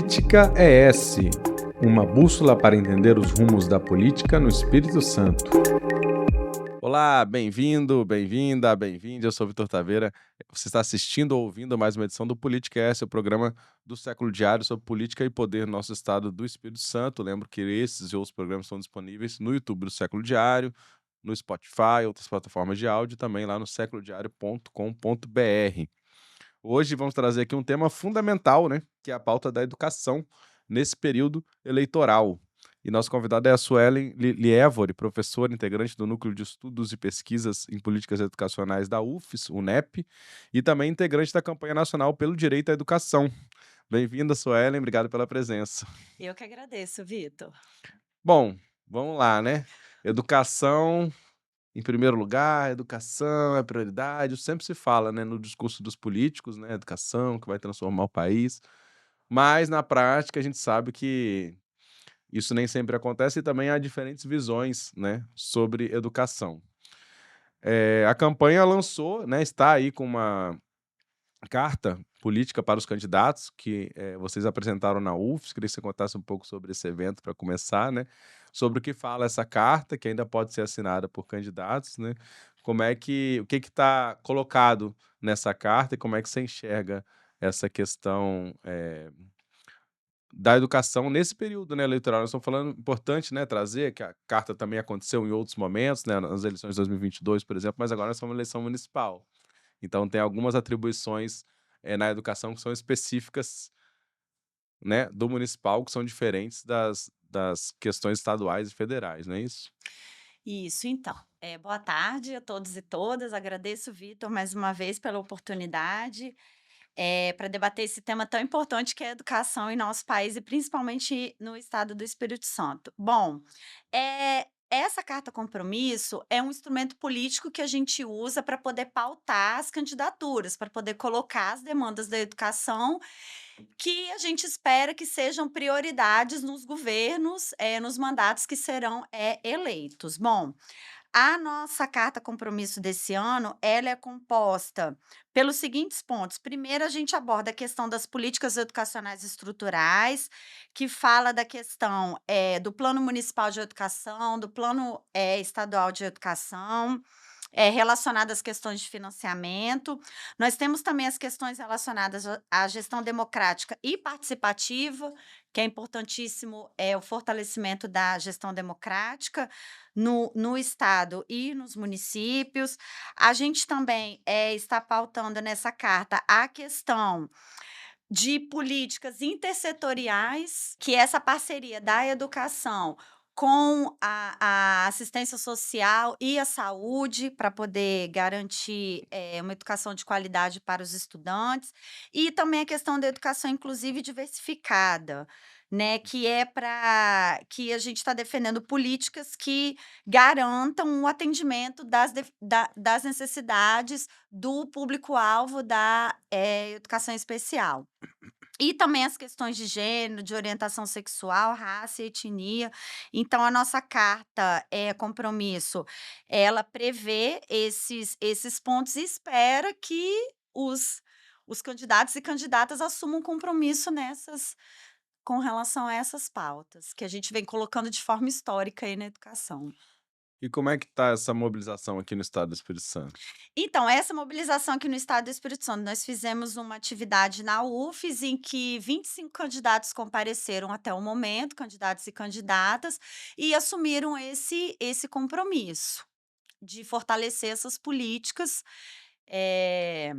Política ES, uma bússola para entender os rumos da política no Espírito Santo. Olá, bem-vindo, bem-vinda, bem-vinde. Eu sou Vitor Taveira. Você está assistindo ou ouvindo mais uma edição do Política ES, o programa do Século Diário sobre política e poder no nosso estado do Espírito Santo. Lembro que esses e outros programas são disponíveis no YouTube do Século Diário, no Spotify, outras plataformas de áudio, e também lá no seculodiario.com.br. Hoje vamos trazer aqui um tema fundamental, né, que é a pauta da educação nesse período eleitoral. E nosso convidado é a Suelen Lievori, professora integrante do Núcleo de Estudos e Pesquisas em Políticas Educacionais da UFES, UNEP, e também integrante da campanha nacional pelo direito à educação. Bem-vinda, Suelen, obrigado pela presença. Eu que agradeço, Vitor. Bom, vamos lá, né? Educação em primeiro lugar, educação é prioridade, isso sempre se fala, né, no discurso dos políticos, né, educação que vai transformar o país, mas na prática a gente sabe que isso nem sempre acontece e também há diferentes visões, né, sobre educação. A campanha lançou, né, está aí com uma carta política para os candidatos que vocês apresentaram na UFES. Queria que você contasse um pouco sobre esse evento para começar, né? Sobre o que fala essa carta, que ainda pode ser assinada por candidatos, né? O que está colocado nessa carta e como é que você enxerga essa questão da educação nesse período, né, eleitoral. Nós estamos falando, importante, né, trazer que a carta também aconteceu em outros momentos, né, nas eleições de 2022, por exemplo, mas agora nós estamos uma eleição municipal. Então tem algumas atribuições na educação que são específicas, né, do municipal, que são diferentes das questões estaduais e federais, não é isso? Isso, então. Boa tarde a todos e todas. Agradeço, Vitor, mais uma vez pela oportunidade para debater esse tema tão importante que é a educação em nosso país e principalmente no estado do Espírito Santo. Bom, essa carta compromisso é um instrumento político que a gente usa para poder pautar as candidaturas, para poder colocar as demandas da educação que a gente espera que sejam prioridades nos governos, nos mandatos que serão, eleitos. Bom, a nossa carta compromisso desse ano, ela é composta pelos seguintes pontos. Primeiro, a gente aborda a questão das políticas educacionais estruturais, que fala da questão, do Plano Municipal de Educação, do Plano, Estadual de Educação, relacionada às questões de financiamento. Nós temos também as questões relacionadas à gestão democrática e participativa, que é importantíssimo, o fortalecimento da gestão democrática no estado e nos municípios. A gente também, está pautando nessa carta a questão de políticas intersetoriais, que é essa parceria da educação com a assistência social e a saúde, para poder garantir, uma educação de qualidade para os estudantes, e também a questão da educação inclusiva e diversificada, né, que é para que a gente está defendendo políticas que garantam o atendimento das necessidades do público-alvo da, educação especial. E também as questões de gênero, de orientação sexual, raça e etnia. Então, a nossa carta compromisso, ela prevê esses pontos e espera que os candidatos e candidatas assumam compromisso com relação a essas pautas, que a gente vem colocando de forma histórica aí na educação. E como é que está essa mobilização aqui no estado do Espírito Santo? Então, essa mobilização aqui no estado do Espírito Santo, nós fizemos uma atividade na UFES em que 25 candidatos compareceram até o momento, candidatos e candidatas, e assumiram esse compromisso de fortalecer essas políticas. eh,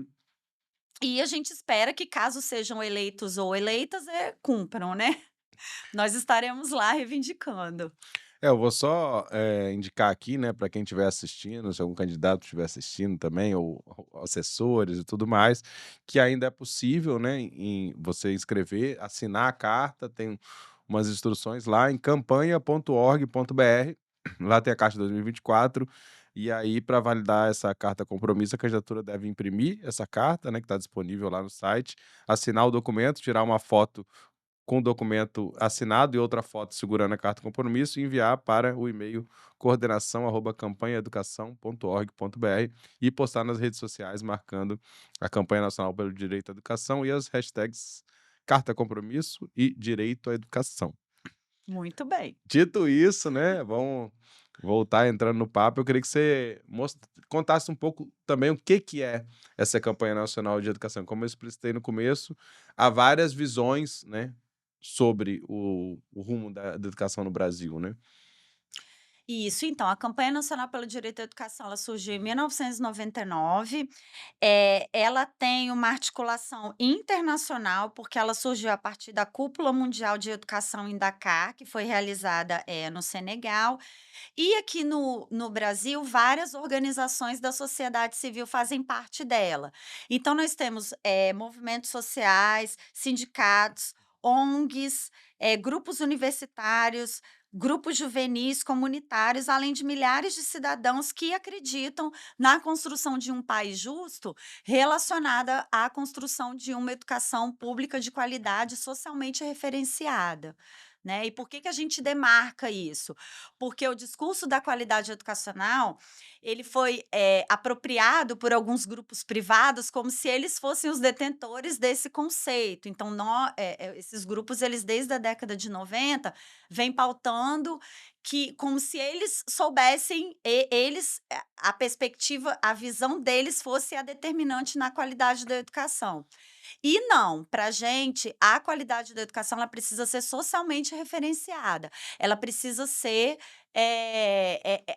e a gente espera que, caso sejam eleitos ou eleitas, cumpram, né? Nós estaremos lá reivindicando. Eu vou só indicar aqui, né, para quem estiver assistindo, se algum candidato estiver assistindo também, ou assessores e tudo mais, que ainda é possível, né, em você inscrever, assinar a carta, tem umas instruções lá em campanha.org.br, lá tem a carta de 2024, e aí para validar essa carta compromisso, a candidatura deve imprimir essa carta, né, que está disponível lá no site, assinar o documento, tirar uma foto com o documento assinado e outra foto segurando a carta de compromisso e enviar para o e-mail coordenação@campanhaeducação.org.br e postar nas redes sociais marcando a Campanha Nacional pelo Direito à Educação e as hashtags carta compromisso e direito à educação. Muito bem. Dito isso, né, vamos voltar entrando no papo, eu queria que você contasse um pouco também o que que é essa campanha nacional de educação. Como eu explicitei no começo, há várias visões, né, sobre o rumo da educação no Brasil, né. Isso, então, a Campanha Nacional pelo Direito à Educação, ela surgiu em 1999. Ela tem uma articulação internacional, porque ela surgiu a partir da Cúpula Mundial de Educação em Dakar, que foi realizada, no Senegal. E aqui no Brasil, várias organizações da sociedade civil fazem parte dela. Então nós temos, movimentos sociais, sindicatos, ONGs, grupos universitários, grupos juvenis, comunitários, além de milhares de cidadãos que acreditam na construção de um país justo, relacionada à construção de uma educação pública de qualidade socialmente referenciada, né. E por que que a gente demarca isso? Porque o discurso da qualidade educacional, ele foi, apropriado por alguns grupos privados como se eles fossem os detentores desse conceito. Então esses grupos, eles desde a década de 90 vêm pautando que como se eles soubessem, eles, a perspectiva, a visão deles fosse a determinante na qualidade da educação. E não, para a gente, a qualidade da educação, ela precisa ser socialmente referenciada, ela precisa ser,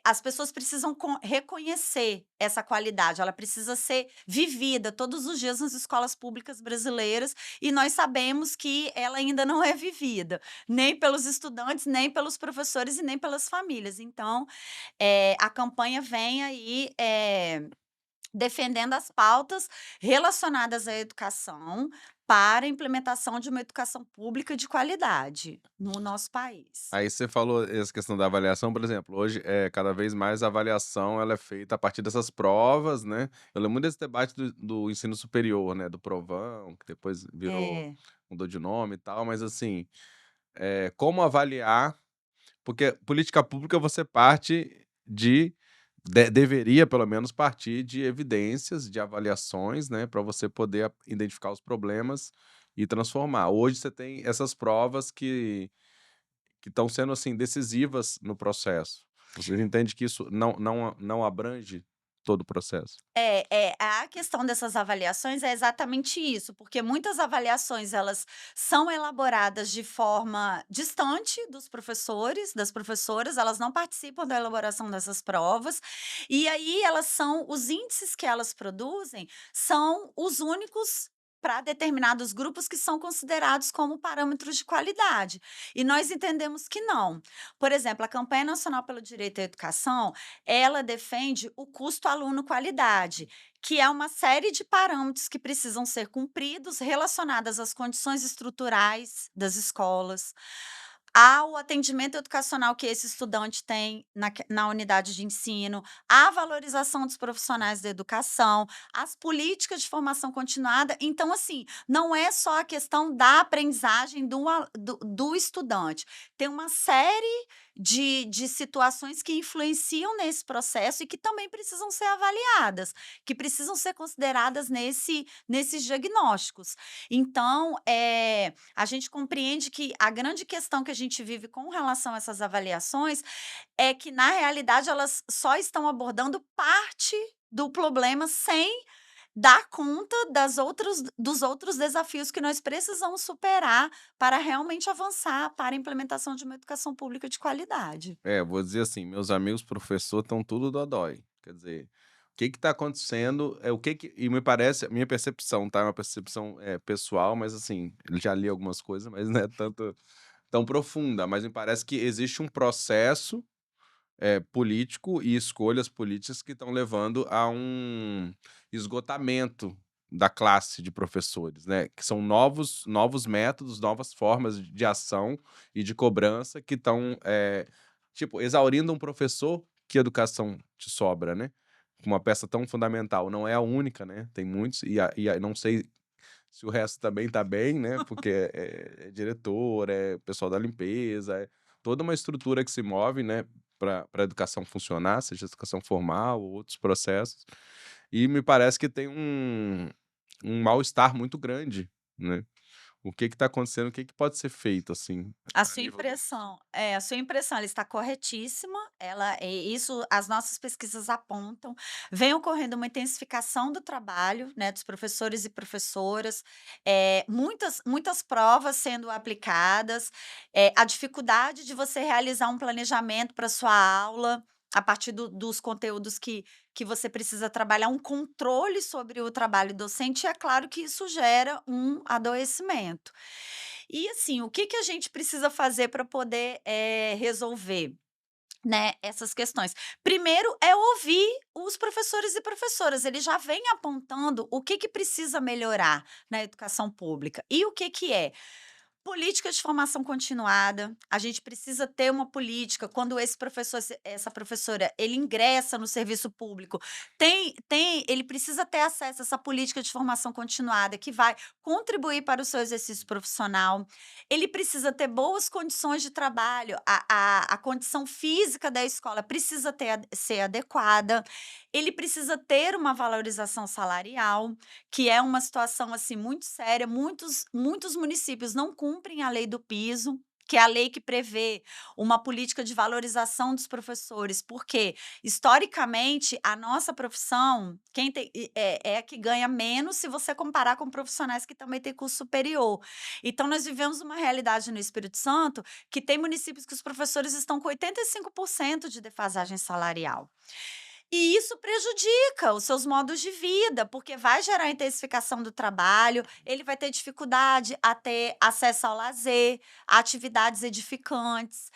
as pessoas precisam reconhecer essa qualidade, ela precisa ser vivida todos os dias nas escolas públicas brasileiras, e nós sabemos que ela ainda não é vivida, nem pelos estudantes, nem pelos professores e nem pelas famílias. Então, a campanha vem aí, defendendo as pautas relacionadas à educação, para a implementação de uma educação pública de qualidade no nosso país. Aí você falou essa questão da avaliação, por exemplo, hoje, cada vez mais a avaliação ela é feita a partir dessas provas, né. Eu lembro muito desse debate do ensino superior, né, do Provão, que depois É, mudou de nome e tal, mas assim, como avaliar, porque política pública você parte deveria pelo menos partir de evidências, de avaliações, né, para você poder identificar os problemas e transformar. Hoje você tem essas provas que estão sendo, assim, decisivas no processo. Você entende que isso não abrange todo o processo? a questão dessas avaliações é exatamente isso, porque muitas avaliações, elas são elaboradas de forma distante dos professores, das professoras, elas não participam da elaboração dessas provas, e aí os índices que elas produzem são os únicos para determinados grupos que são considerados como parâmetros de qualidade. E nós entendemos que não. Por exemplo, a Campanha Nacional pelo Direito à Educação, ela defende o custo aluno-qualidade, que é uma série de parâmetros que precisam ser cumpridos relacionadas às condições estruturais das escolas, ao atendimento educacional que esse estudante tem na unidade de ensino, à valorização dos profissionais da educação, às políticas de formação continuada. Então, assim, não é só a questão da aprendizagem do estudante, tem uma série de situações que influenciam nesse processo e que também precisam ser avaliadas, que precisam ser consideradas nesses diagnósticos. Então, a gente compreende que a grande questão que a gente vive com relação a essas avaliações é que, na realidade, elas só estão abordando parte do problema sem dar conta dos outros desafios que nós precisamos superar para realmente avançar para a implementação de uma educação pública de qualidade. É, vou dizer assim, meus amigos professor estão tudo dodói. Quer dizer, o que que tá acontecendo, o que que e me parece a minha percepção, tá, é uma percepção, pessoal, mas assim, eu já li algumas coisas, mas não é tanto tão profunda, mas me parece que existe um processo político e escolhas políticas que estão levando a um esgotamento da classe de professores, né, que são novos métodos, novas formas de ação e de cobrança que estão, tipo, exaurindo um professor, que educação te sobra, né, uma peça tão fundamental, não é a única, né, tem muitos e não sei se o resto também tá bem, né, porque é diretor, é pessoal da limpeza, é toda uma estrutura que se move, né, para a educação funcionar, seja educação formal ou outros processos, e me parece que tem um mal-estar muito grande, né. O que está acontecendo, o que que pode ser feito, assim, a nível do A sua impressão ela está corretíssima, isso as nossas pesquisas apontam. Vem ocorrendo uma intensificação do trabalho, né, dos professores e professoras, muitas provas sendo aplicadas, a dificuldade de você realizar um planejamento para sua aula, a partir dos conteúdos que você precisa trabalhar, um controle sobre o trabalho docente, e é claro que isso gera um adoecimento. E assim, o que que a gente precisa fazer para poder, resolver, né, essas questões? Primeiro é ouvir os professores e professoras, eles já vêm apontando o que que precisa melhorar na educação pública. E o que que é? Política de formação continuada, a gente precisa ter uma política quando esse professor, essa professora, ele ingressa no serviço público, ele precisa ter acesso a essa política de formação continuada que vai contribuir para o seu exercício profissional. Ele precisa ter boas condições de trabalho, a condição física da escola precisa ser adequada, ele precisa ter uma valorização salarial, que é uma situação, assim, muito séria. Muitos municípios não cumprem a lei do piso, que é a lei que prevê uma política de valorização dos professores, porque, historicamente, a nossa profissão, é a que ganha menos se você comparar com profissionais que também têm curso superior. Então nós vivemos uma realidade no Espírito Santo que tem municípios que os professores estão com 85% de defasagem salarial. E isso prejudica os seus modos de vida, porque vai gerar intensificação do trabalho, ele vai ter dificuldade a ter acesso ao lazer, a atividades edificantes,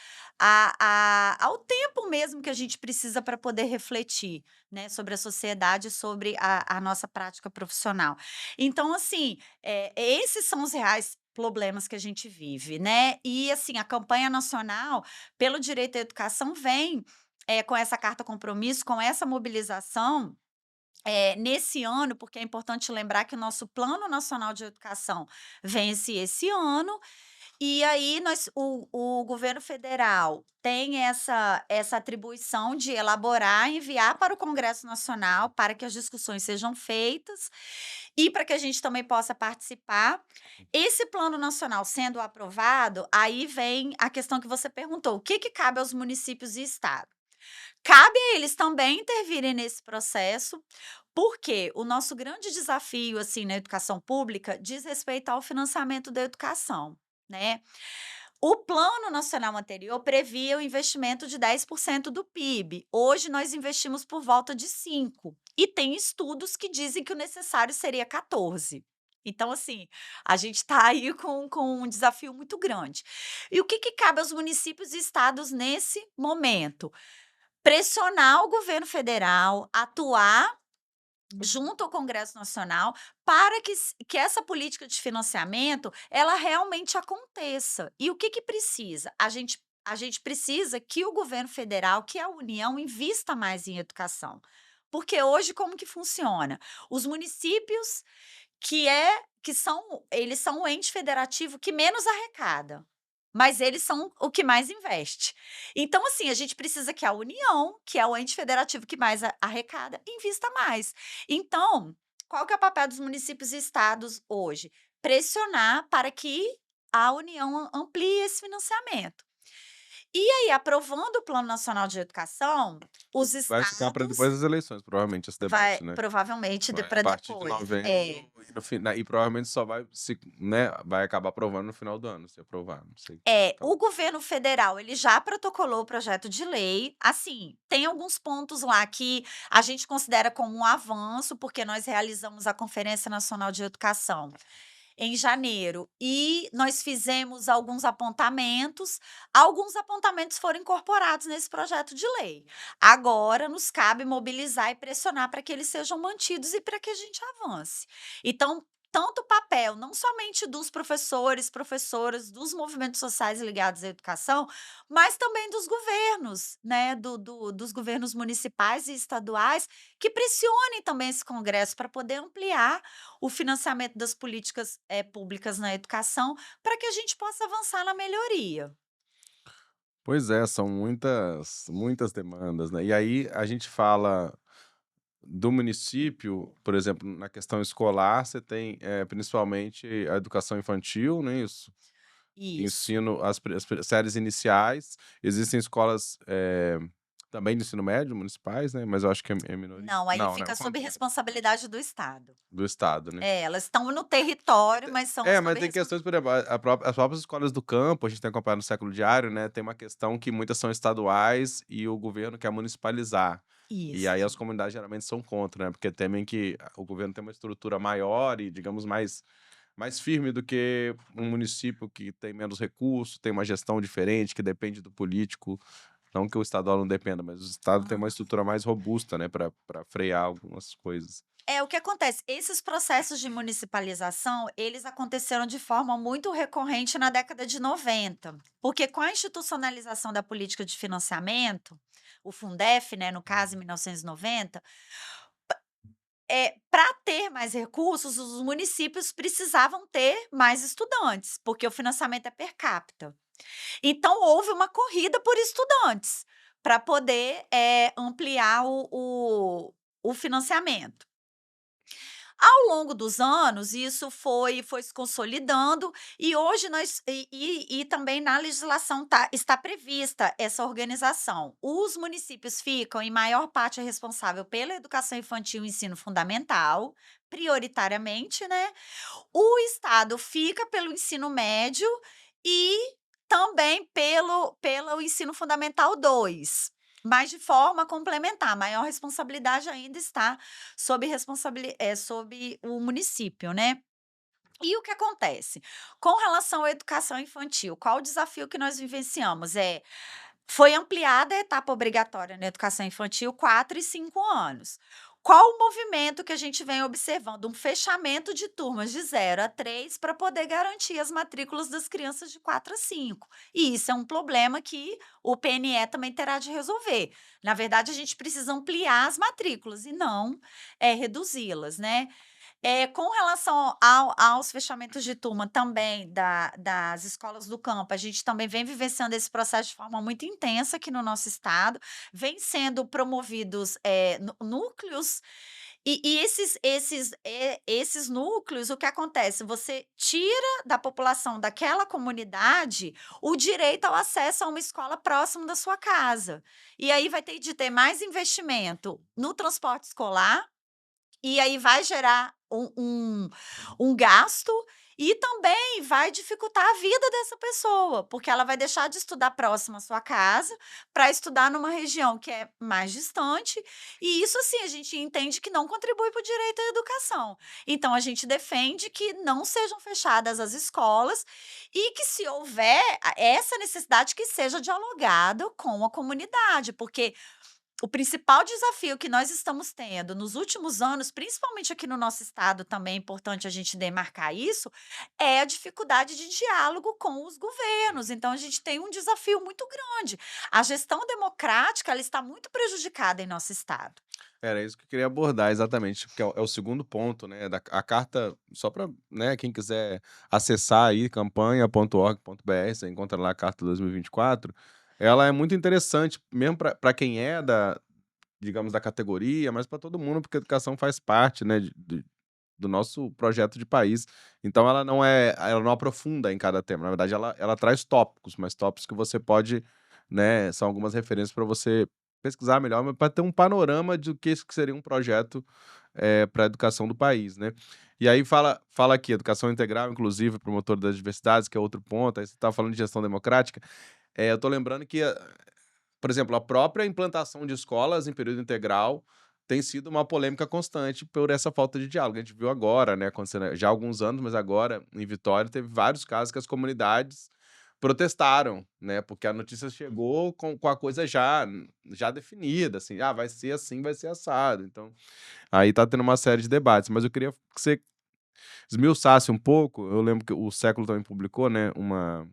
ao tempo mesmo que a gente precisa para poder refletir, né, sobre a sociedade, sobre a nossa prática profissional. Então, assim, esses são os reais problemas que a gente vive, né? E assim, a campanha nacional pelo direito à educação vem com essa carta compromisso, com essa mobilização, nesse ano, porque é importante lembrar que o nosso Plano Nacional de Educação vence esse ano, e aí o governo federal tem essa atribuição de elaborar e enviar para o Congresso Nacional para que as discussões sejam feitas e para que a gente também possa participar. Esse plano nacional sendo aprovado, aí vem a questão que você perguntou: o que que cabe aos municípios e estado? Cabe a eles também intervirem nesse processo, porque o nosso grande desafio, assim, na educação pública diz respeito ao financiamento da educação, né. O plano nacional anterior previa o investimento de 10% do PIB, hoje nós investimos por volta de 5 e tem estudos que dizem que o necessário seria 14. Então, assim, a gente está aí com um desafio muito grande. E o que que cabe aos municípios e estados nesse momento? Pressionar o governo federal, atuar junto ao Congresso Nacional para que essa política de financiamento, ela realmente aconteça. E o que que precisa? A gente precisa que o governo federal, que a União invista mais em educação. Porque hoje como que funciona? Os municípios eles são o ente federativo que menos arrecada, mas eles são o que mais investe. Então, assim, a gente precisa que a União, que é o ente federativo que mais arrecada, invista mais. Então, qual que é o papel dos municípios e estados hoje? Pressionar para que a União amplie esse financiamento. E aí, aprovando o Plano Nacional de Educação, os vai ficar para estados depois das eleições, provavelmente, esse vai debate, né. provavelmente Vai a para partir de depois. novembro e no final e provavelmente só vai se né, vai acabar aprovando no final do ano, se aprovar, não sei. O Então governo federal, ele já protocolou o projeto de lei, assim, tem alguns pontos lá que a gente considera como um avanço, porque nós realizamos a Conferência Nacional de Educação em janeiro e nós fizemos alguns apontamentos foram incorporados nesse projeto de lei. Agora nos cabe mobilizar e pressionar para que eles sejam mantidos e para que a gente avance. Então, tanto o papel, não somente dos professores, professoras, dos movimentos sociais ligados à educação, mas também dos governos, né, dos governos municipais e estaduais, que pressionem também esse Congresso para poder ampliar o financiamento das políticas, públicas na educação, para que a gente possa avançar na melhoria. pois é, são muitas demandas, né. E aí a gente fala do município, por exemplo, na questão escolar, você tem, principalmente a educação infantil, né, isso, Isso. ensino as séries iniciais. Existem escolas, também de ensino médio municipais, né, mas eu acho que é minoria. Não, aí Não, né, o fica sob contrário, responsabilidade do estado. do estado, né. É, elas estão no território, mas são Mas sob tem questões, por exemplo, as próprias escolas do campo, a gente tem acompanhado no Século Diário, né, tem uma questão que muitas são estaduais e o governo quer municipalizar. E aí isso. as comunidades geralmente são contra, né, porque temem que o governo tenha uma estrutura maior e, digamos, mais firme do que um município que tem menos recursos, tem uma gestão diferente, que depende do político. Não que o estadual não dependa, mas o estado tem uma Aham. estrutura mais robusta, né, para frear algumas coisas. É, o que acontece, esses processos de municipalização, eles aconteceram de forma muito recorrente na década de 90, porque com a institucionalização da política de financiamento, o Fundef, né, no caso em 1990, para ter mais recursos, os municípios precisavam ter mais estudantes, porque o financiamento é per capita. Então houve uma corrida por estudantes, para poder, ampliar o financiamento. Ao longo dos anos, isso foi se consolidando e hoje nós e também na legislação está prevista essa organização. Os municípios ficam, em maior parte, responsável pela educação infantil e ensino fundamental, prioritariamente, né. O estado fica pelo ensino médio e também pelo ensino fundamental 2, mas de forma complementar, a maior responsabilidade ainda está sob o município, né. E o que acontece? Com relação à educação infantil, qual o desafio que nós vivenciamos? Foi ampliada a etapa obrigatória na educação infantil, 4 e 5 anos. Qual o movimento que a gente vem observando? Um fechamento de turmas de 0 a 3 para poder garantir as matrículas das crianças de 4 a 5. E isso é um problema que o PNE também terá de resolver. Na verdade, a gente precisa ampliar as matrículas e não, reduzi-las, né. Com relação aos fechamentos de turma também das escolas do campo, a gente também vem vivenciando esse processo de forma muito intensa aqui no nosso estado, vem sendo promovidos, núcleos, e esses núcleos, o que acontece? Você tira da população daquela comunidade o direito ao acesso a uma escola próximo da sua casa. E aí vai ter de ter mais investimento no transporte escolar, e aí vai gerar um gasto e também vai dificultar a vida dessa pessoa, porque ela vai deixar de estudar próximo à sua casa para estudar numa região que é mais distante, e isso, assim, a gente entende que não contribui para o direito à educação. Então a gente defende que não sejam fechadas as escolas e que, se houver essa necessidade, que seja dialogado com a comunidade, porque o principal desafio que nós estamos tendo nos últimos anos, principalmente aqui no nosso estado, também é importante a gente demarcar isso, é a dificuldade de diálogo com os governos. Então, a gente tem um desafio muito grande. A gestão democrática, ela está muito prejudicada em nosso estado. Era isso que eu queria abordar, exatamente, porque é o segundo ponto, né, a carta, só para, né, quem quiser acessar aí campanha.org.br, você encontra lá a carta 2024, ela é muito interessante, mesmo para quem é digamos, da categoria, mas para todo mundo, porque a educação faz parte, né, do nosso projeto de país. Então ela não aprofunda em cada tema, na verdade ela traz tópicos, mas tópicos que você pode, né, são algumas referências para você pesquisar melhor, para ter um panorama do que isso que seria um projeto, pra educação do país, né. E aí fala aqui, educação integral, inclusive, promotor das diversidades, que é outro ponto, aí você estava falando de gestão democrática, eu tô lembrando que por exemplo, a própria implantação de escolas em período integral tem sido uma polêmica constante por essa falta de diálogo. A gente viu agora, né, acontecendo já há alguns anos, mas agora em Vitória teve vários casos que as comunidades protestaram, né, porque a notícia chegou com a coisa já definida, assim, ah, vai ser assim, vai ser assado. Então, aí tá tendo uma série de debates, mas eu queria que você esmiuçasse um pouco. Eu lembro que o Século também publicou, né, uma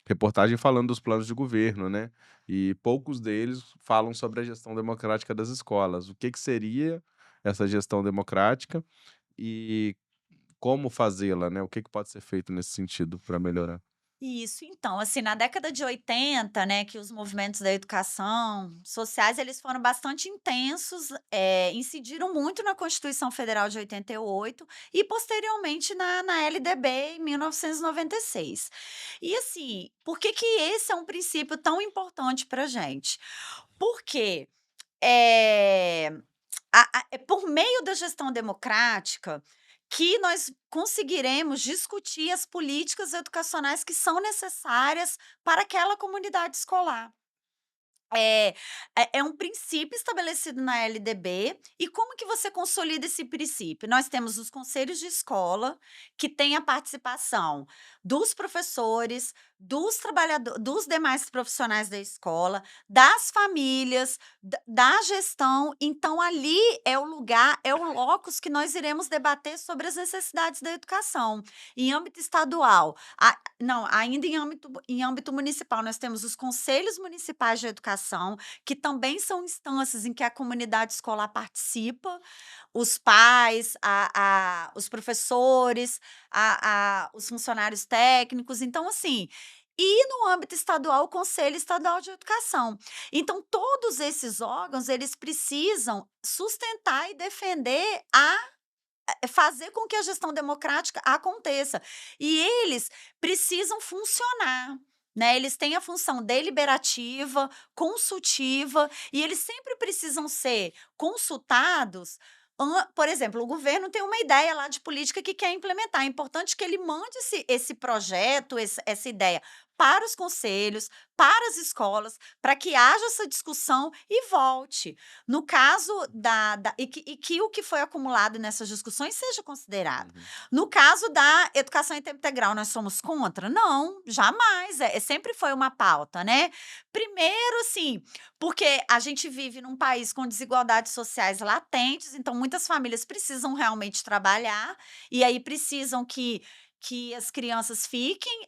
reportagem falando dos planos de governo, né, e poucos deles falam sobre a gestão democrática das escolas. O que que seria essa gestão democrática e como fazê-la, né? O que que pode ser feito nesse sentido para melhorar? Isso, então, assim, na década de 80, né, que os movimentos da educação sociais, eles foram bastante intensos, incidiram muito na Constituição Federal de 88 e posteriormente na LDB em 1996. E assim, por que que esse é um princípio tão importante pra gente? Porque, eh é por meio da gestão democrática que nós conseguiremos discutir as políticas educacionais que são necessárias para aquela comunidade escolar. É, é um princípio estabelecido na LDB, e como que você consolida esse princípio? Nós temos os conselhos de escola, que têm a participação dos professores, dos demais profissionais da escola, das famílias, da gestão. Então, ali é o lugar, é o locus que nós iremos debater sobre as necessidades da educação. Em âmbito estadual, não, ainda em âmbito municipal, nós temos os conselhos municipais de educação, que também são instâncias em que a comunidade escolar participa, os pais, os professores, os funcionários técnicos. Então, assim, e no âmbito estadual, o Conselho Estadual de Educação. Então, todos esses órgãos, eles precisam sustentar e defender fazer com que a gestão democrática aconteça. E eles precisam funcionar, né, eles têm a função deliberativa, consultiva, e eles sempre precisam ser consultados. Por exemplo, o governo tem uma ideia lá de política que quer implementar, é importante que ele mande esse projeto, essa ideia para os conselhos, para as escolas, para que haja essa discussão e volte. No caso e que o que foi acumulado nessas discussões seja considerado. Uhum. No caso da educação em tempo integral, nós somos contra? Não, jamais, sempre foi uma pauta, né. Primeiro, assim, porque a gente vive num país com desigualdades sociais latentes, então muitas famílias precisam realmente trabalhar, e aí precisam que as crianças fiquem,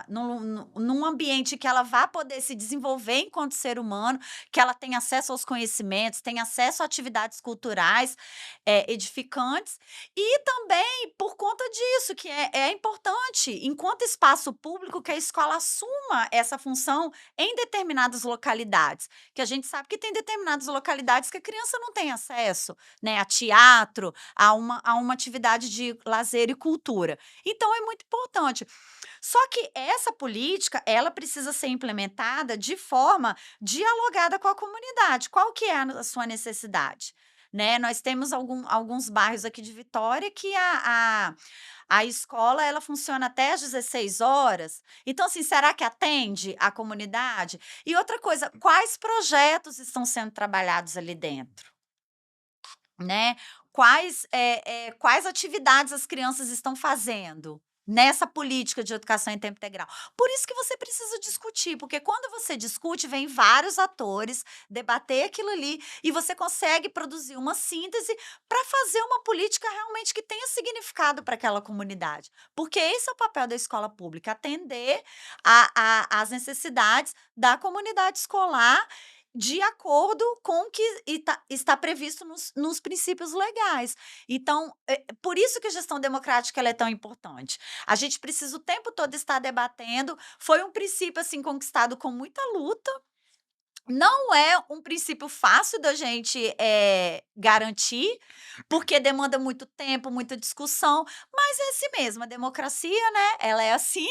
num ambiente que ela vá poder se desenvolver enquanto ser humano, que ela tenha acesso aos conhecimentos, tenha acesso a atividades culturais, edificantes, e também por conta disso, que é importante, enquanto espaço público, que a escola assuma essa função em determinadas localidades, que a gente sabe que tem determinadas localidades que a criança não tem acesso, né, a teatro, a uma atividade de lazer e cultura. Então é muito importante. Só que essa política, ela precisa ser implementada de forma dialogada com a comunidade. Qual que é a sua necessidade? Né, nós temos alguns bairros aqui de Vitória que a escola, ela funciona até às 16 horas. Então, assim, será que atende a comunidade? E outra coisa, quais projetos estão sendo trabalhados ali dentro? Né, quais atividades as crianças estão fazendo nessa política de educação em tempo integral. Por isso que você precisa discutir, porque quando você discute, vem vários atores debater aquilo ali e você consegue produzir uma síntese para fazer uma política realmente que tenha significado para aquela comunidade. Porque esse é o papel da escola pública, atender às necessidades da comunidade escolar de acordo com o que está previsto nos princípios legais. Então, por isso que a gestão democrática ela é tão importante. A gente precisa o tempo todo estar debatendo, foi um princípio, assim, conquistado com muita luta, não é um princípio fácil da gente, garantir, porque demanda muito tempo, muita discussão, mas é assim mesmo, a democracia, né, ela é assim,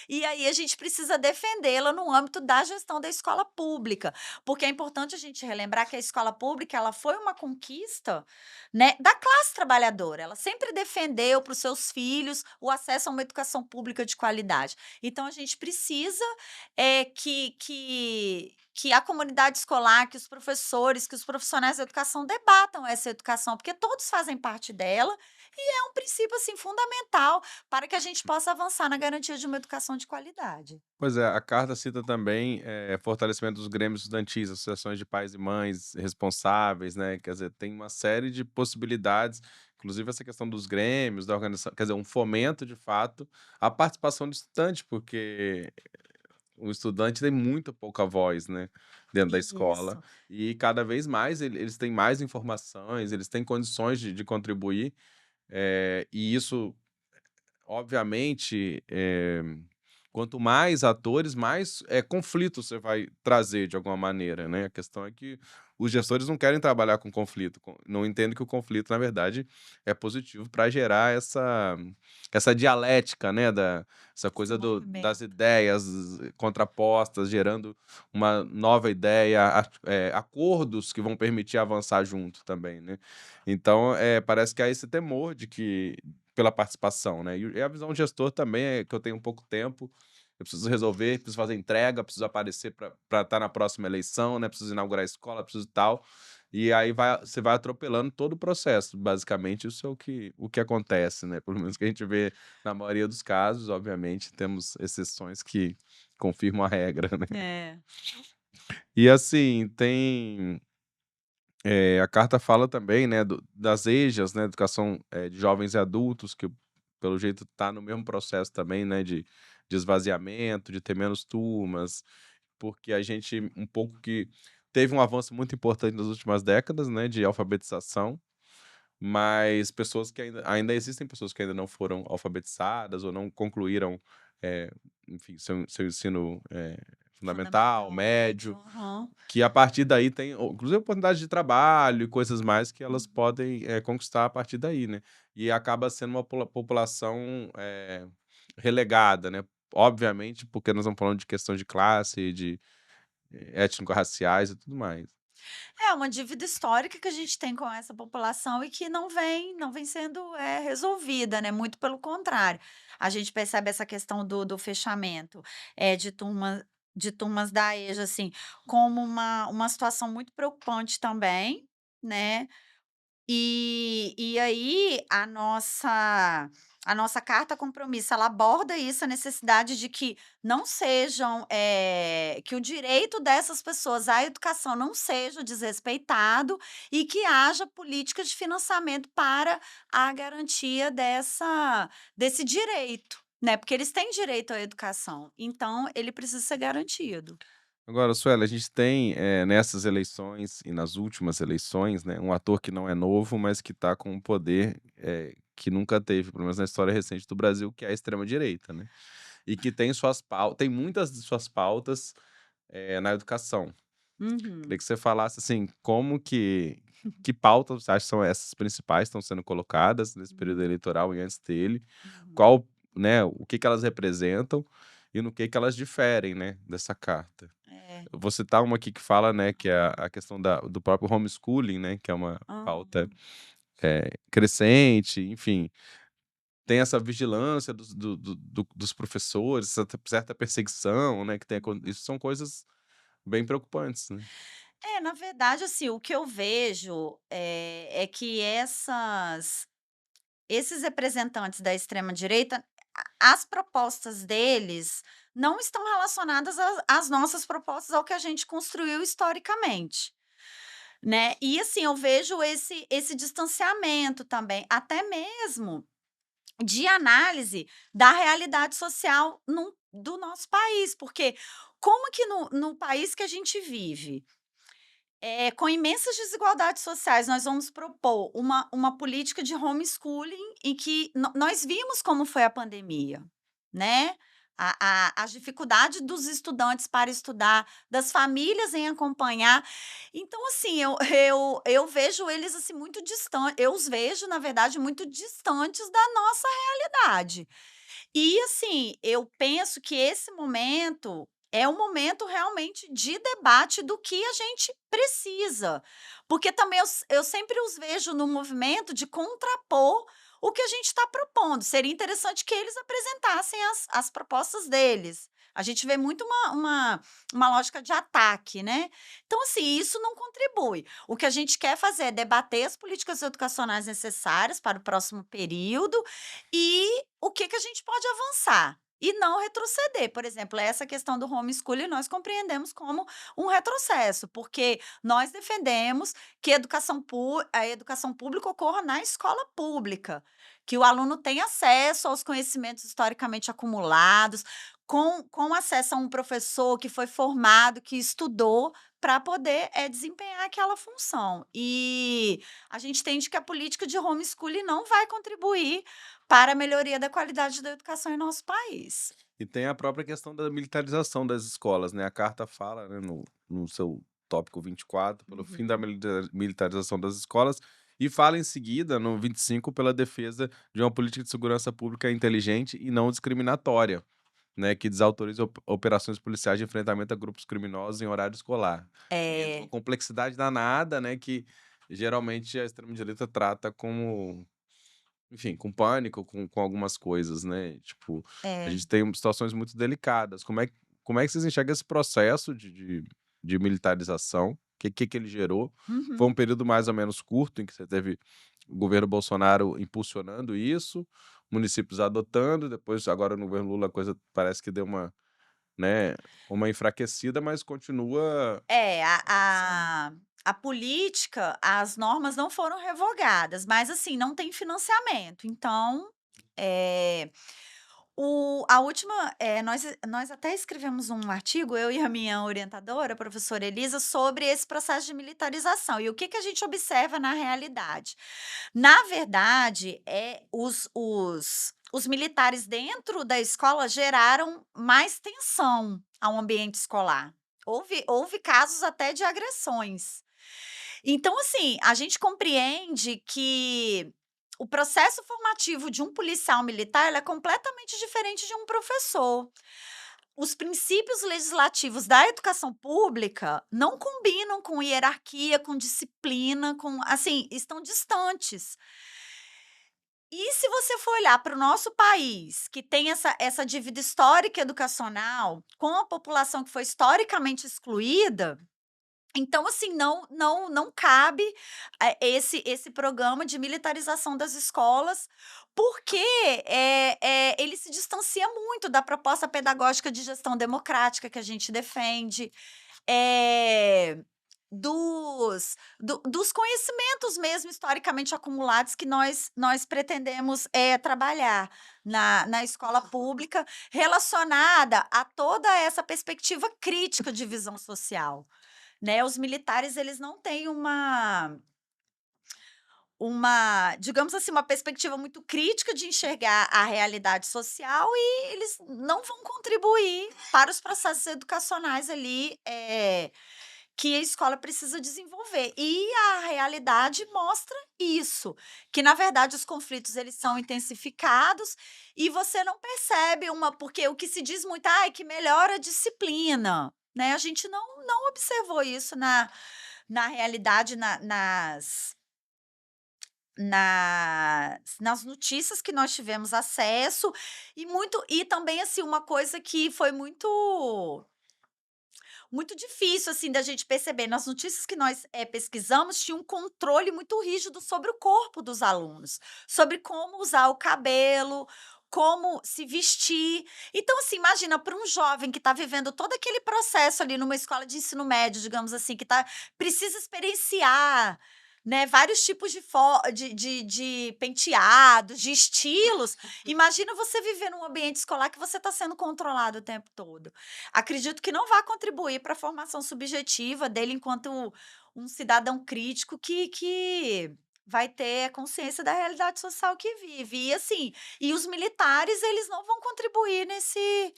e aí a gente precisa defendê-la no âmbito da gestão da escola pública, porque é importante a gente relembrar que a escola pública, ela foi uma conquista, né, da classe trabalhadora, ela sempre defendeu para os seus filhos o acesso a uma educação pública de qualidade. Então a gente precisa, que a comunidade escolar, que os professores, que os profissionais da educação debatam essa educação, porque todos fazem parte dela e é um princípio, assim, fundamental para que a gente possa avançar na garantia de uma educação de qualidade. Pois é, a carta cita também, fortalecimento dos grêmios estudantis, associações de pais e mães responsáveis, né, quer dizer, tem uma série de possibilidades, inclusive essa questão dos grêmios, da organização, quer dizer, um fomento de fato à participação do estudante, porque o estudante tem muito pouca voz, né, dentro da escola, Isso. e cada vez mais eles têm mais informações, eles têm condições de contribuir, e isso obviamente, Quanto mais atores, mais, conflito você vai trazer de alguma maneira, né. A questão é que os gestores não querem trabalhar com conflito, não entendem que o conflito, na verdade, é positivo para gerar essa dialética, né, essa Esse coisa das movimento. ideias contrapostas, gerando uma nova ideia, acordos que vão permitir avançar junto também, né. Então, parece que há esse temor de que pela participação, né. E a visão do gestor também é que eu tenho pouco tempo, eu preciso resolver, preciso fazer entrega, preciso aparecer para estar na próxima eleição, né, preciso inaugurar a escola, preciso tal. E aí você vai atropelando todo o processo, basicamente isso é o que acontece, né, pelo menos que a gente vê na maioria dos casos, obviamente temos exceções que confirmam a regra, né. É. E assim, a carta fala também, né, das EJAs, né, educação, de jovens e adultos, que pelo jeito está no mesmo processo também, né, de esvaziamento, de ter menos turmas, porque a gente um pouco que teve um avanço muito importante nas últimas décadas, né, de alfabetização, mas pessoas que ainda existem pessoas que ainda não foram alfabetizadas ou não concluíram, eh, enfim, seu ensino, fundamental, Fundamental, médio, médio, aham. que a partir daí tem inclusive oportunidade de trabalho e coisas mais que elas Uhum. podem, conquistar a partir daí, né. E acaba sendo uma população, relegada, né. Obviamente, porque nós estamos falando de questão de classe, de étnico-raciais e tudo mais. É uma dívida histórica que a gente tem com essa população e que não vem sendo, resolvida, né, muito pelo contrário. A gente percebe essa questão do fechamento, de turmas da EJA, assim, como uma situação muito preocupante também, né. E aí a nossa carta compromisso, ela aborda isso, a necessidade de que não sejam, que o direito dessas pessoas à educação não seja desrespeitado e que haja políticas de financiamento para a garantia desse direito, né, porque eles têm direito à educação, então ele precisa ser garantido. Agora, Suela, a gente tem, nessas eleições e nas últimas eleições, né, um ator que não é novo, mas que está com um poder, que nunca teve, pelo menos na história recente do Brasil, que é a extrema-direita, né. E que tem muitas de suas pautas, na educação. Queria Uhum, que você falasse, assim, como que pautas você acha que são essas principais que estão sendo colocadas nesse período uhum, eleitoral e antes dele? uhum. Qual, né, o que que elas representam e no que elas diferem, né, dessa carta? É. Eu vou citar uma aqui que fala, né, que é a questão do próprio homeschooling, né, que é uma pauta, Aham. crescente, enfim, tem essa vigilância dos professores, certa perseguição, né, que tem isso são coisas bem preocupantes, né. É, na verdade, assim, o que eu vejo, é que esses representantes da extrema direita, as propostas deles não estão relacionadas às nossas propostas, ao que a gente construiu historicamente, né. E assim, eu vejo esse distanciamento também, até mesmo de análise da realidade social do nosso país, porque como que no país que a gente vive, com imensas desigualdades sociais, nós vamos propor uma política de homeschooling em que nós vimos como foi a pandemia, né. As dificuldades dos estudantes para estudar, das famílias em acompanhar. Então, assim, eu vejo eles, assim, muito distantes. Eu os vejo, na verdade, muito distantes da nossa realidade. E assim, eu penso que esse momento é um momento realmente de debate do que a gente precisa, porque também eu sempre os vejo no movimento de contrapor o que a gente está propondo. Seria interessante que eles apresentassem as propostas deles. A gente vê muito uma lógica de ataque, né? Então, assim, isso não contribui. O que a gente quer fazer é debater as políticas educacionais necessárias para o próximo período e o que que a gente pode avançar e não retroceder. Por exemplo, essa questão do homeschooling nós compreendemos como um retrocesso, porque nós defendemos que a educação pública ocorra na escola pública, que o aluno tenha acesso aos conhecimentos historicamente acumulados, com acesso a um professor que foi formado, que estudou, para poder desempenhar aquela função. E a gente entende que a política de homeschooling não vai contribuir para a melhoria da qualidade da educação em nosso país. E tem a própria questão da militarização das escolas, né, a carta fala, né, no seu tópico 24, pelo fim da Uhum. militarização das escolas, e fala em seguida, no 25, pela defesa de uma política de segurança pública inteligente e não discriminatória, né, que desautoriza operações policiais de enfrentamento a grupos criminosos em horário escolar. Entra uma É, complexidade danada, né, que geralmente a extrema-direita trata como, enfim, com pânico, com algumas coisas, né, tipo, a é. gente tem situações muito delicadas. Como é que vocês enxergam esse processo de militarização? Que ele gerou? Foi Uhum. um período mais ou menos curto em que você teve o governo Bolsonaro impulsionando isso, municípios adotando, depois agora no governo Lula a coisa parece que deu uma, né, uma enfraquecida, mas continua É, avançando. a política, as normas não foram revogadas, mas, assim, não tem financiamento. Então, eh, a última, nós até escrevemos um artigo, eu e a minha orientadora, a professora Elisa, sobre esse processo de militarização e o que que a gente observa na realidade. Na verdade, os militares dentro da escola geraram mais tensão ao ambiente escolar. Houve casos até de agressões. Então, assim, a gente compreende que o processo formativo de um policial militar, ele é completamente diferente de um professor. Os princípios legislativos da educação pública não combinam com hierarquia, com disciplina, com assim, estão distantes. E se você for olhar para o nosso país, que tem essa dívida histórica educacional, com a população que foi historicamente excluída, então, assim, não cabe, esse programa de militarização das escolas, porque, ele se distancia muito da proposta pedagógica de gestão democrática que a gente defende, eh, dos conhecimentos mesmo historicamente acumulados que nós pretendemos, trabalhar na escola pública, relacionada a toda essa perspectiva crítica de visão social. Né, os militares eles não têm digamos assim, uma perspectiva muito crítica de enxergar a realidade social e eles não vão contribuir para os processos educacionais ali, que a escola precisa desenvolver. E a realidade mostra isso, que na verdade os conflitos eles são intensificados e você não percebe porque o que se diz muito: "Ai, que melhora a disciplina", né, a gente não observou isso na realidade, nas notícias que nós tivemos acesso, e também, assim, uma coisa que foi muito difícil, assim, da gente perceber, nas notícias que nós, pesquisamos, tinha um controle muito rígido sobre o corpo dos alunos, sobre como usar o cabelo, como se vestir. Então, assim, imagina para um jovem que está vivendo todo aquele processo ali numa escola de ensino médio, digamos assim, precisa experienciar, né, vários tipos de penteados, de estilos. Imagina você viver num ambiente escolar que você está sendo controlado o tempo todo. Acredito que não vai contribuir para a formação subjetiva dele enquanto um cidadão crítico que vai ter consciência da realidade social que vive. E assim, e os militares eles não vão contribuir nesse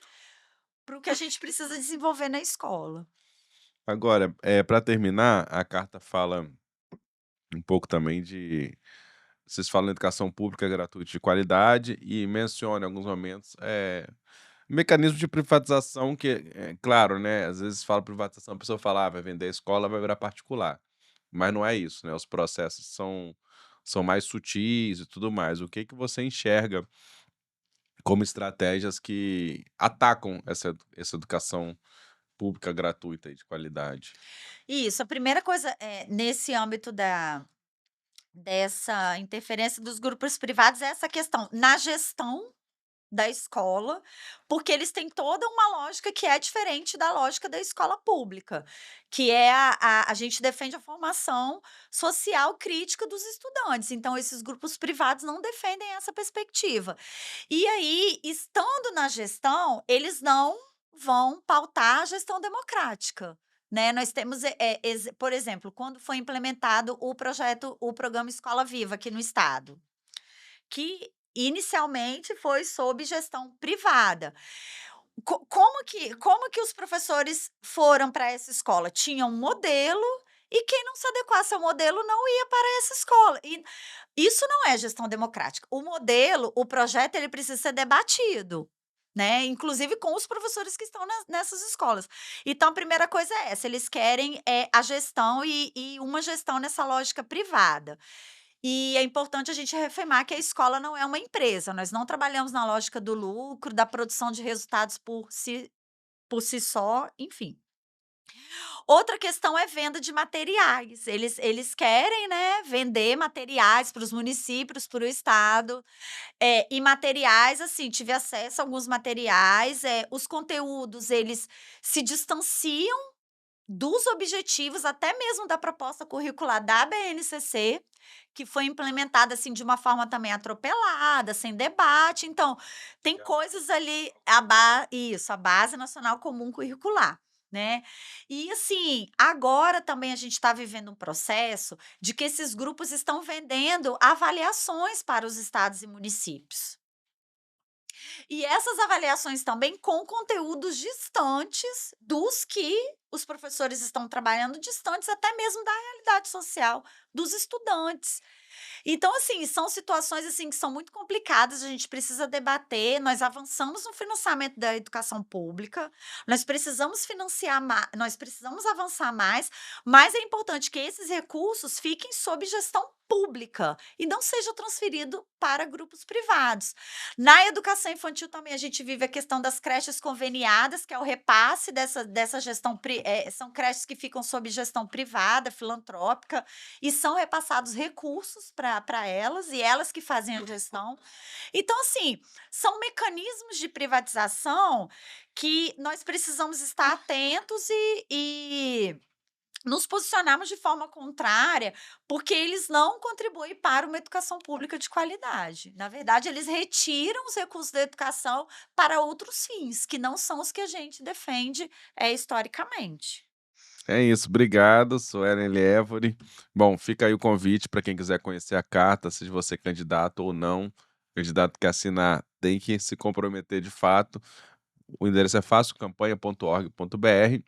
para o que a gente precisa desenvolver na escola. Agora, pra terminar, a carta fala um pouco também de vocês falam em educação pública gratuita de qualidade e menciona em alguns momentos, mecanismo de privatização que, claro, né, às vezes fala privatização, a pessoa fala: "Ah, vai vender a escola, vai virar particular", mas não é isso, né, os processos são mais sutis e tudo mais. O que que você enxerga como estratégias que atacam essa educação pública gratuita e de qualidade? Isso, a primeira coisa, nesse âmbito dessa interferência dos grupos privados é essa questão na gestão da escola, porque eles têm toda uma lógica que é diferente da lógica da escola pública, que é a gente defende a formação social crítica dos estudantes, então esses grupos privados não defendem essa perspectiva. E aí, estando na gestão, eles não vão pautar a gestão democrática, né, nós temos, por exemplo, quando foi implementado o programa Escola Viva aqui no estado, que inicialmente foi sob gestão privada. como que os professores foram para essa escola? Tinha um modelo e quem não se adequasse ao modelo não ia para essa escola. E isso não é gestão democrática. O modelo, o projeto, ele precisa ser debatido, né? Inclusive com os professores que estão nessas escolas. Então, a primeira coisa é essa: eles querem a gestão e uma gestão nessa lógica privada. E é importante a gente reafirmar que a escola não é uma empresa, nós não trabalhamos na lógica do lucro, da produção de resultados por si só, enfim. Outra questão é venda de materiais. Eles querem, né, vender materiais para os municípios, para o estado, e materiais, assim, tive acesso a alguns materiais, os conteúdos, eles se distanciam dos objetivos, até mesmo da proposta curricular da BNCC, que foi implementada, assim, de uma forma também atropelada, sem debate. Então, tem coisas ali, a Base Nacional Comum Curricular, né. E, assim, agora também a gente está vivendo um processo de que esses grupos estão vendendo avaliações para os estados e municípios. E essas avaliações também com conteúdos distantes dos que os professores estão trabalhando, distantes até mesmo da realidade social dos estudantes. Então, assim, são situações, assim, que são muito complicadas, a gente precisa debater, nós avançamos no financiamento da educação pública, nós precisamos avançar mais, mas é importante que esses recursos fiquem sob gestão pública e não seja transferido para grupos privados. Na educação infantil também a gente vive a questão das creches conveniadas, que é o repasse dessa gestão, são creches que ficam sob gestão privada, filantrópica, e são repassados recursos para elas, e elas que fazem a gestão. Então, assim, são mecanismos de privatização que nós precisamos estar atentos e nos posicionarmos de forma contrária, porque eles não contribuem para uma educação pública de qualidade. Na verdade, eles retiram os recursos da educação para outros fins, que não são os que a gente defende, historicamente. É isso, obrigado, sou Ellen Évore. Bom, fica aí o convite para quem quiser conhecer a carta, seja você candidato ou não. O candidato que assinar tem que se comprometer de fato. O endereço é fácil, campanha.org.br.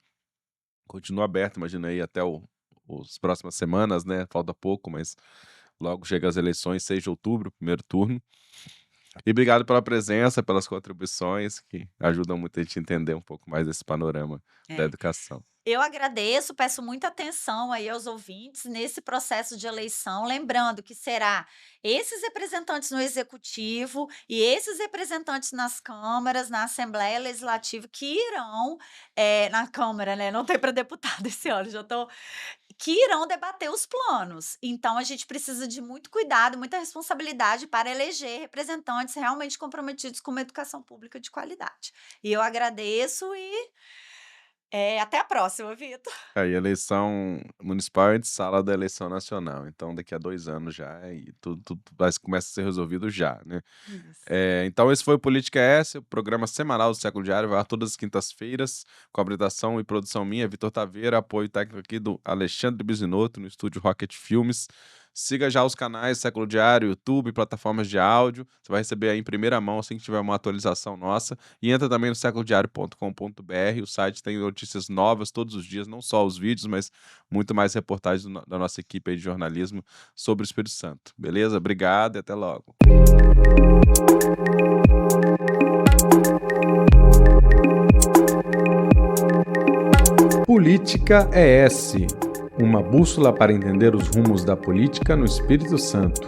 Continua aberto, imagina aí até as próximas semanas, né? Falta pouco, mas logo chega as eleições, 6 de outubro, primeiro turno. E obrigado pela presença, pelas contribuições, que ajudam muito a gente a entender um pouco mais desse panorama da É. educação. Eu agradeço, peço muita atenção aí aos ouvintes nesse processo de eleição, lembrando que será esses representantes no executivo e esses representantes nas câmaras, na Assembleia Legislativa, que irão, na Câmara, né? Não tem para deputado esse ano, já estou. Que irão debater os planos. Então, a gente precisa de muito cuidado, muita responsabilidade para eleger representantes realmente comprometidos com uma educação pública de qualidade. E eu agradeço e até a próxima, Vitor. Aí, eleição municipal é de sala da eleição nacional, então daqui a 2 anos já, e tudo começa a ser resolvido já, né? Isso. Então esse foi o Política S, o programa semanal do Século Diário, vai todas as quintas-feiras, com apresentação e produção minha, Vitor Taveira, apoio técnico aqui do Alexandre Bisinotto, no estúdio Rocket Filmes. Siga já os canais Século Diário, YouTube, plataformas de áudio, você vai receber aí em primeira mão assim que tiver uma atualização nossa, e entra também no séculodiario.com.br, o site tem notícias novas todos os dias, não só os vídeos, mas muito mais reportagens da nossa equipe aí de jornalismo sobre o Espírito Santo. Beleza? Obrigado e até logo. Política ES, uma bússola para entender os rumos da política no Espírito Santo.